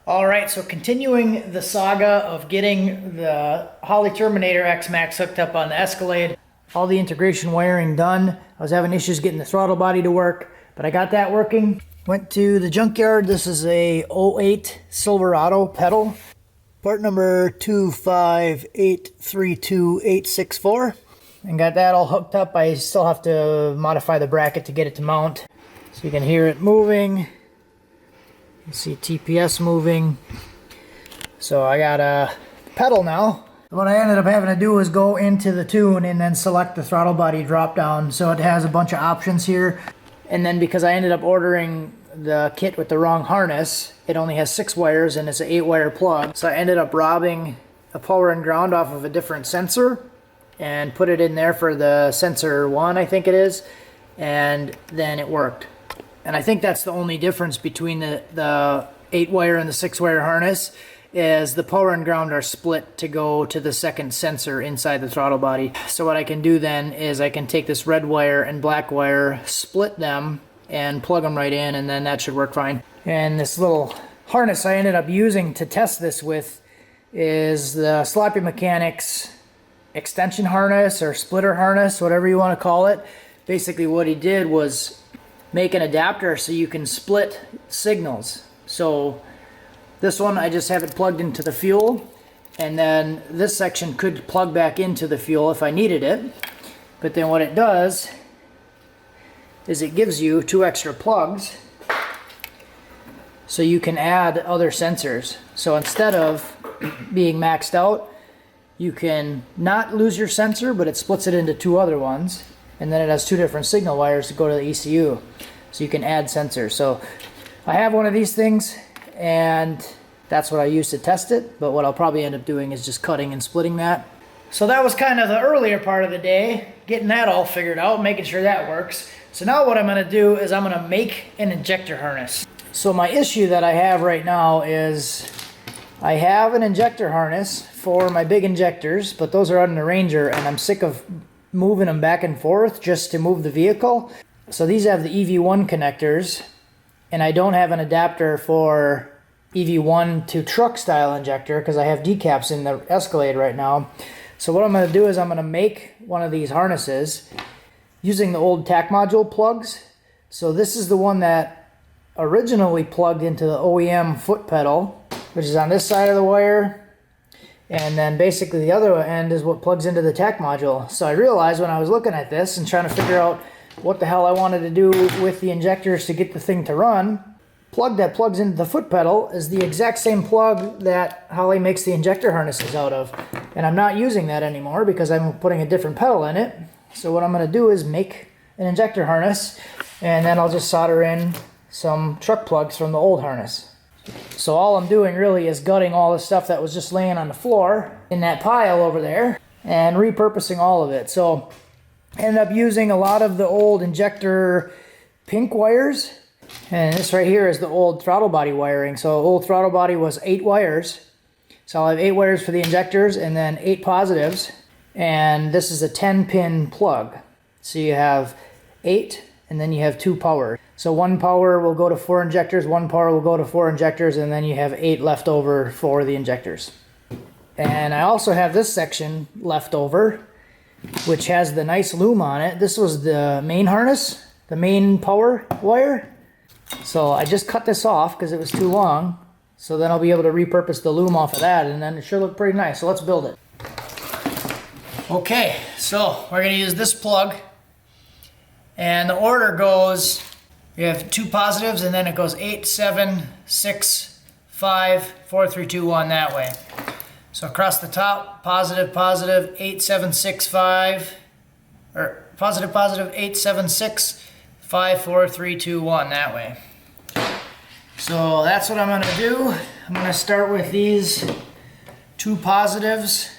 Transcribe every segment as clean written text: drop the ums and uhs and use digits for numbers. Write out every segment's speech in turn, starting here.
All right, so continuing the saga of getting the Holley Terminator X-Max hooked up on the Escalade, all the integration wiring done. I was having issues getting the throttle body to work, but I got that working. Went to the junkyard. This is a '08 Silverado pedal, part number 25832-864, and got that all hooked up. I still have to modify the bracket to get it to mount, so you can hear it moving. You see TPS moving. So I got a pedal now. What I ended up having to do was go into the tune and then select the throttle body drop down. So it has a bunch of options here. And then because I ended up ordering the kit with the wrong harness, it only has 6 wires and it's an 8-wire plug. So I ended up robbing a power and ground off of a different sensor and put it in there for the sensor 1, I think it is. And then it worked. And I think that's the only difference between the 8-wire and the 6-wire harness, is the power and ground are split to go to the second sensor inside the throttle body. So what I can do then is I can take this red wire and black wire, split them, and plug them right in, and then that should work fine. And this little harness I ended up using to test this with is the Sloppy Mechanics extension harness or splitter harness, whatever you want to call it. Basically what he did was make an adapter so you can split signals. So this one, I just have it plugged into the fuel, and then this section could plug back into the fuel if I needed it. But then what it does is it gives you 2 extra plugs so you can add other sensors. So instead of being maxed out, you can not lose your sensor, but it splits it into 2 other ones. And then it has 2 different signal wires to go to the ECU. So you can add sensors. So I have one of these things, and that's what I use to test it. But what I'll probably end up doing is just cutting and splitting that. So that was kind of the earlier part of the day, getting that all figured out, making sure that works. So now what I'm going to do is I'm going to make an injector harness. So my issue that I have right now is I have an injector harness for my big injectors, but those are on the Ranger, and I'm sick of moving them back and forth just to move the vehicle. So these have the EV1 connectors, and I don't have an adapter for EV1 to truck style injector because I have decaps in the Escalade right now. So what I'm going to do is I'm going to make one of these harnesses using the old TAC module plugs. So this is the one that originally plugged into the OEM foot pedal, which is on this side of the wire. And then basically the other end is what plugs into the TAC module. So I realized when I was looking at this and trying to figure out what the hell I wanted to do with the injectors to get the thing to run, plug that plugs into the foot pedal is the exact same plug that Holley makes the injector harnesses out of. And I'm not using that anymore because I'm putting a different pedal in it. So what I'm going to do is make an injector harness, and then I'll just solder in some truck plugs from the old harness. So all I'm doing really is gutting all the stuff that was just laying on the floor in that pile over there and repurposing all of it. So I ended up using a lot of the old injector pink wires, and this right here is the old throttle body wiring. So old throttle body was 8 wires. So I'll have 8 wires for the injectors and then 8 positives, and this is a 10-pin plug. So you have 8 and then you have 2 power. So 1 power will go to 4 injectors, 1 power will go to 4 injectors, and then you have 8 left over for the injectors. And I also have this section left over, which has the nice loom on it. This was the main harness, the main power wire. So I just cut this off because it was too long. So then I'll be able to repurpose the loom off of that, and then it should look pretty nice. So let's build it. Okay, so we're going to use this plug. And the order goes, you have 2 positives, and then it goes 8, 7, 6, 5, 4, 3, 2, 1 that way. So across the top, positive, positive, 8, 7, 6, 5, or positive, positive, 8, 7, 6, 5, 4, 3, 2, 1 that way. So that's what I'm going to do. I'm going to start with these 2 positives.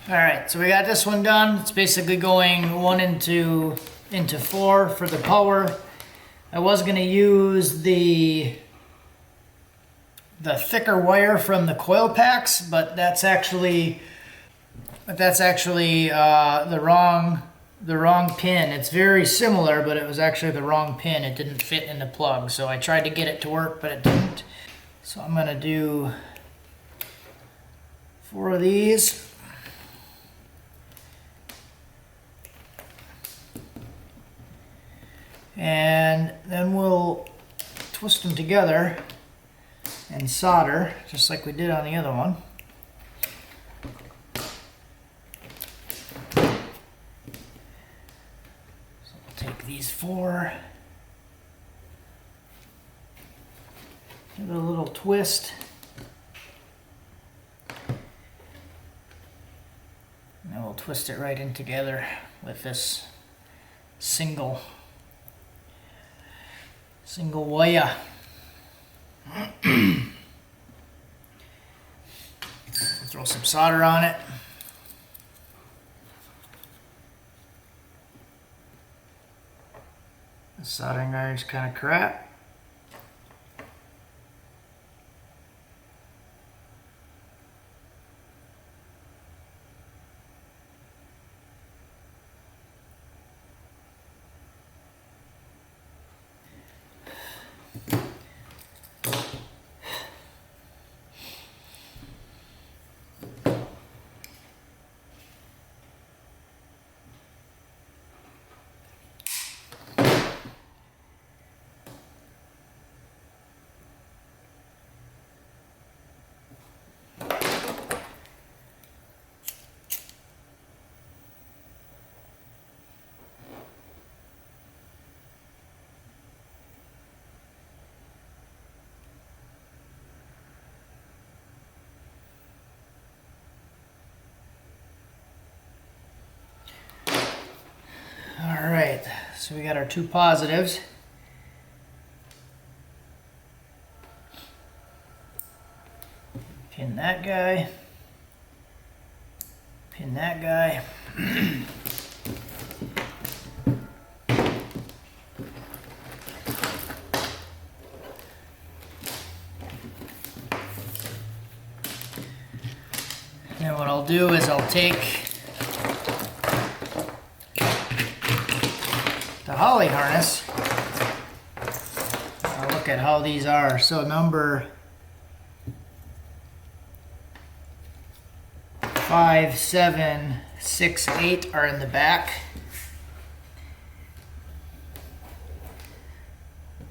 Alright, so we got this one done. It's basically going 1 into 4 for the power. I was going to use the thicker wire from the coil packs, but that's actually the wrong pin. It's very similar, but it was actually the wrong pin. It didn't fit in the plug, so I tried to get it to work, but it didn't. So I'm going to do 4 of these. And then we'll twist them together and solder, just like we did on the other one. So we'll take these 4, give it a little twist, and then we'll twist it right in together with this single wire. Throw some solder on it. The soldering iron's kind of crap. Alright, so we got our 2 positives. Pin that guy. Pin that guy. And what I'll do is I'll take the Holley harness. I'll look at how these are. So number 5, 7, 6, 8 are in the back.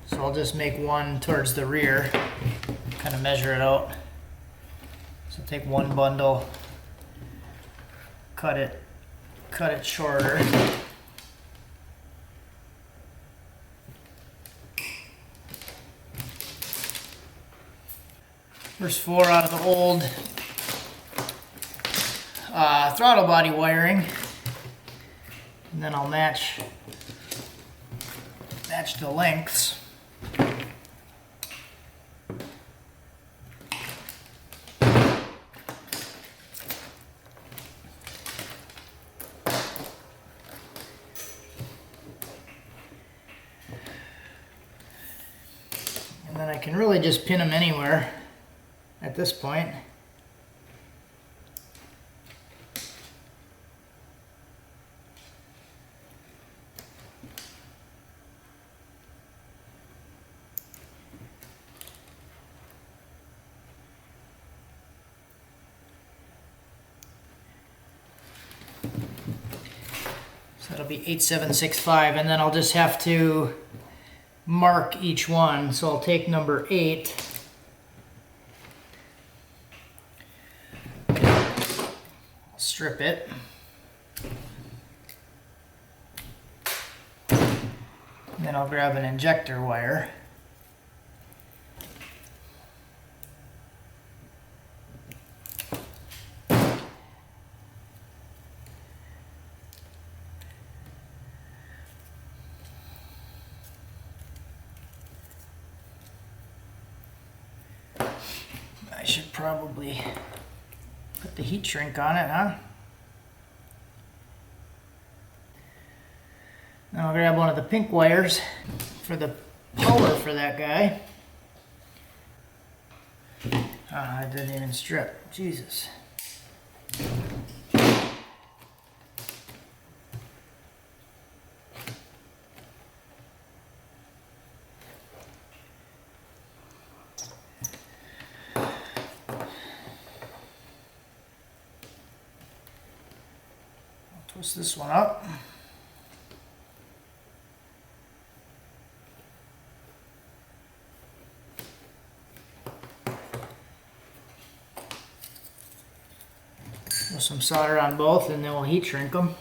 So I'll just make one towards the rear, kind of measure it out. So take one bundle, cut it shorter. First 4 out of the old throttle body wiring, and then I'll match the lengths. And then I can really just pin them anywhere at this point. So that'll be 8765, and then I'll just have to mark each one. So I'll take number 8. Strip it. And then I'll grab an injector wire. I should probably put the heat shrink on it, huh? Then I'll grab one of the pink wires for the power for that guy. I didn't even strip. Jesus. Twist this one up. Put some solder on both and then we'll heat shrink them.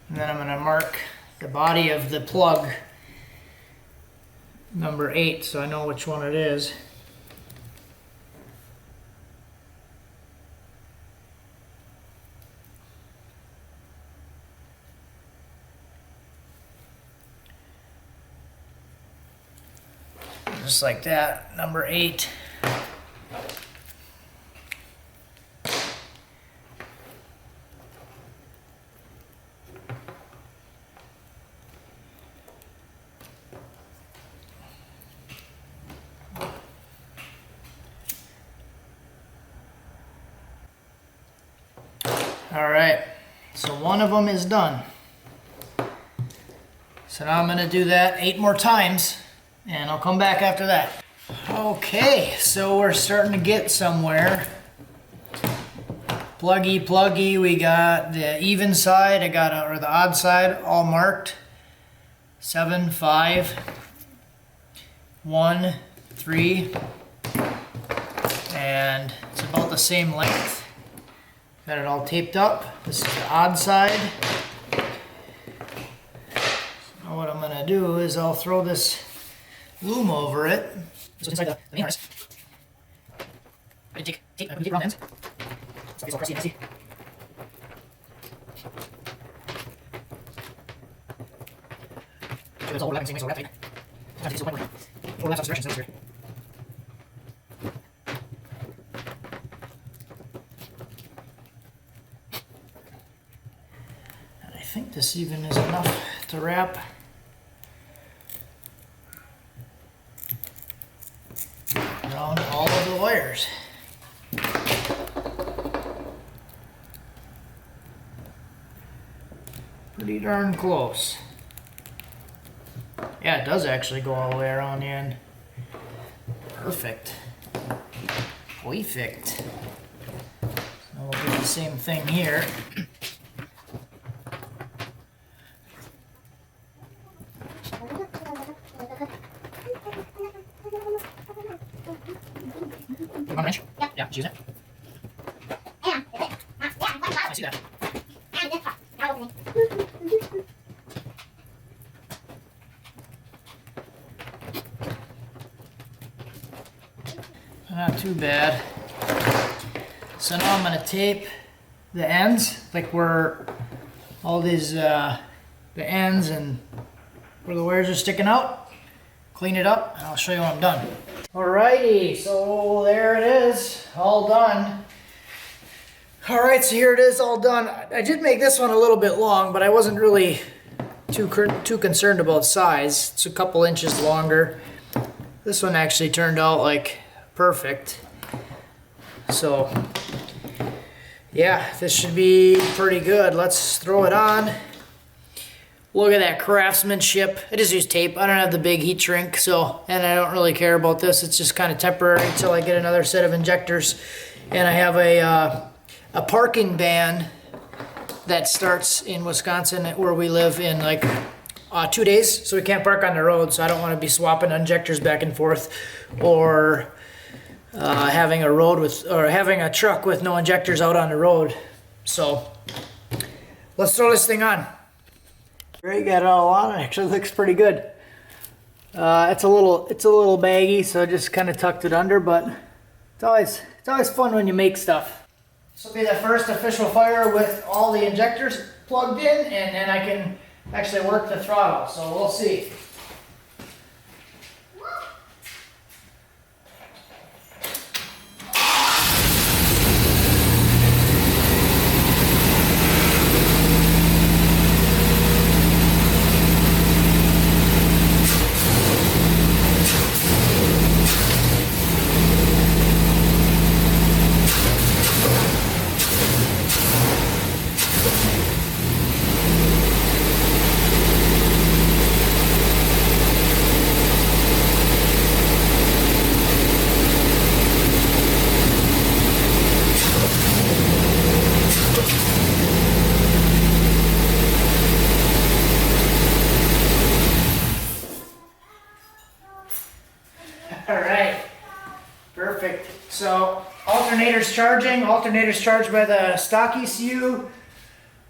And then I'm going to mark the body of the plug number 8 so I know which one it is. Just like that, number 8. All right, so one of them is done. So now I'm going to do that 8 more times, and I'll come back after that. Okay, so we're starting to get somewhere. Pluggy, we got the even side, or the odd side, all marked. 7, 5, 1, 3, and it's about the same length. Got it all taped up. This is the odd side. So what I'm going to do is I'll throw this loom over it. This was inside the main harness. I didn't take tape, I put tape around the ends. So it's all crusty and messy. So it's all overlapping, same way, so wrap tight. Sometimes it's so point where it overlaps opposite directions, so it's weird. I think this even is enough to wrap. Around all of the wires. Pretty darn close. Yeah, it does actually go all the way around the end. Perfect. Perfect. So we'll do the same thing here. You want a wrench? Yeah. Yeah, just use it. I see that. Not too bad. So now I'm going to tape the ends, like where all these, the ends and where the wires are sticking out. Clean it up, and I'll show you when I'm done. Alrighty, so there it is, all done. Alright, so here it is, all done. I did make this one a little bit long, but I wasn't really too concerned about size. It's a couple inches longer. This one actually turned out like perfect. So, yeah, this should be pretty good. Let's throw it on. Look at that craftsmanship. I just use tape. I don't have the big heat shrink, so, and I don't really care about this. It's just kind of temporary until I get another set of injectors. And I have a parking ban that starts in Wisconsin where we live in like 2 days, so we can't park on the road, so I don't want to be swapping injectors back and forth or having a truck with no injectors out on the road. So let's throw this thing on. Alright, got it all on. It actually looks pretty good. It's a little baggy, so I just kind of tucked it under, but it's always fun when you make stuff. This will be the first official fire with all the injectors plugged in, and then I can actually work the throttle, so we'll see. All right, perfect. So alternator's charging. Alternator's charged by the stock ECU.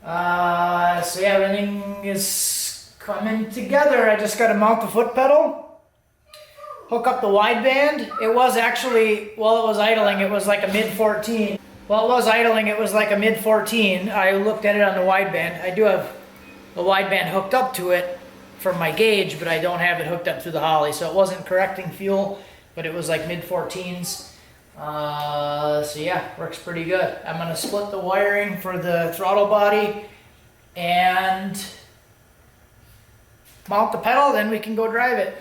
So yeah, everything is coming together. I just got to mount the foot pedal, hook up the wideband. It was actually, while it was idling, it was like a mid 14. While it was idling, it was like a mid 14. I looked at it on the wideband. I do have the wideband hooked up to it from my gauge, but I don't have it hooked up through the Holley, so it wasn't correcting fuel, but it was like mid 14s. So yeah, works pretty good. I'm gonna split the wiring for the throttle body and mount the pedal, then we can go drive it.